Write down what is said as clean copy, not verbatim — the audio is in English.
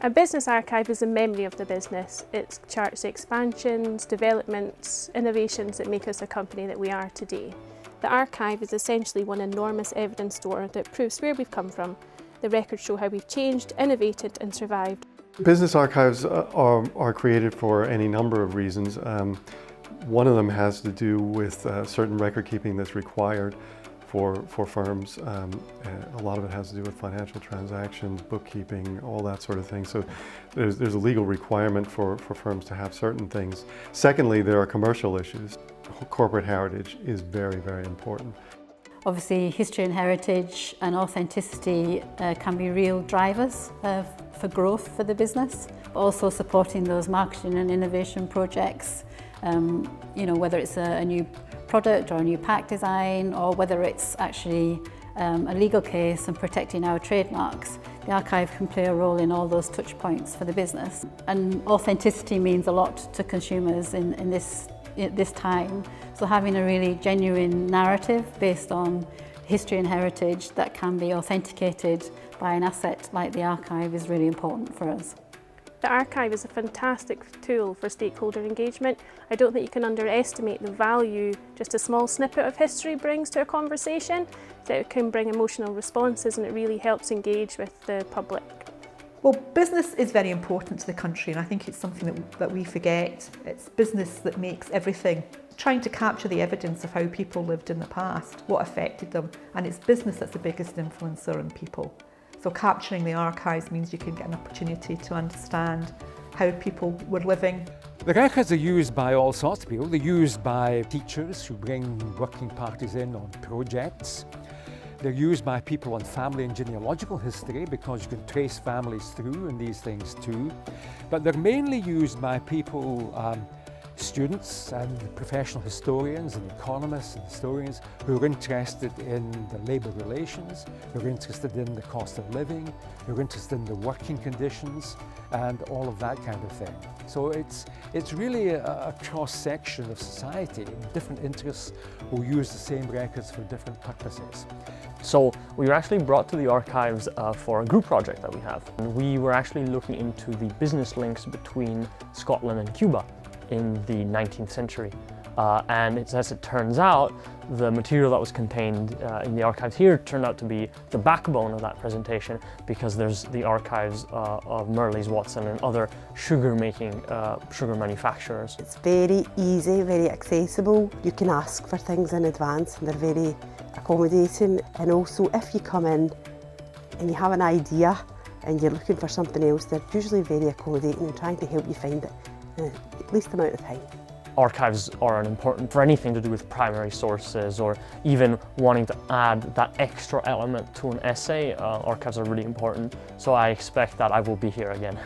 A business archive is a memory of the business. It charts the expansions, developments, innovations that make us the company that we are today. The archive is essentially one enormous evidence store that proves where we've come from. The records show how we've changed, innovated and survived. Business archives are created for any number of reasons. One of them has to do with certain record keeping that's required for firms. A lot of it has to do with financial transactions, bookkeeping, all that sort of thing. So there's a legal requirement for firms to have certain things. Secondly, there are commercial issues. Corporate heritage is very, very important. Obviously, history and heritage and authenticity can be real drivers for growth for the business, but also supporting those marketing and innovation projects, whether it's a new product or a new pack design, or whether it's actually a legal case and protecting our trademarks. The archive can play a role in all those touch points for the business. And authenticity means a lot to consumers in this time. So having a really genuine narrative based on history and heritage that can be authenticated by an asset like the archive is really important for us. The archive is a fantastic tool for stakeholder engagement. I don't think you can underestimate the value just a small snippet of history brings to a conversation. That it can bring emotional responses and it really helps engage with the public. Well, business is very important to the country, and I think it's something that we forget. It's business that makes everything. Trying to capture the evidence of how people lived in the past, what affected them, and it's business that's the biggest influencer on people. So capturing the archives means you can get an opportunity to understand how people were living. The records are used by all sorts of people. They're used by teachers who bring working parties in on projects. They're used by people on family and genealogical history because you can trace families through and these things too. But they're mainly used by people, students and professional historians and economists and historians who are interested in the labour relations, who are interested in the cost of living, who are interested in the working conditions and all of that kind of thing. So it's really a cross-section of society. Different interests will use the same records for different purposes. So we were actually brought to the archives for a group project that we have. And we were actually looking into the business links between Scotland and Cuba in the 19th century. And as it turns out, the material that was contained in the archives here turned out to be the backbone of that presentation, because there's the archives of Mirrlees Watson and other sugar manufacturers. It's very easy, very accessible. You can ask for things in advance and they're very accommodating. And also if you come in and you have an idea and you're looking for something else, they're usually very accommodating and trying to help you find it in the least amount of time. Archives are important for anything to do with primary sources, or even wanting to add that extra element to an essay. Archives are really important, so I expect that I will be here again.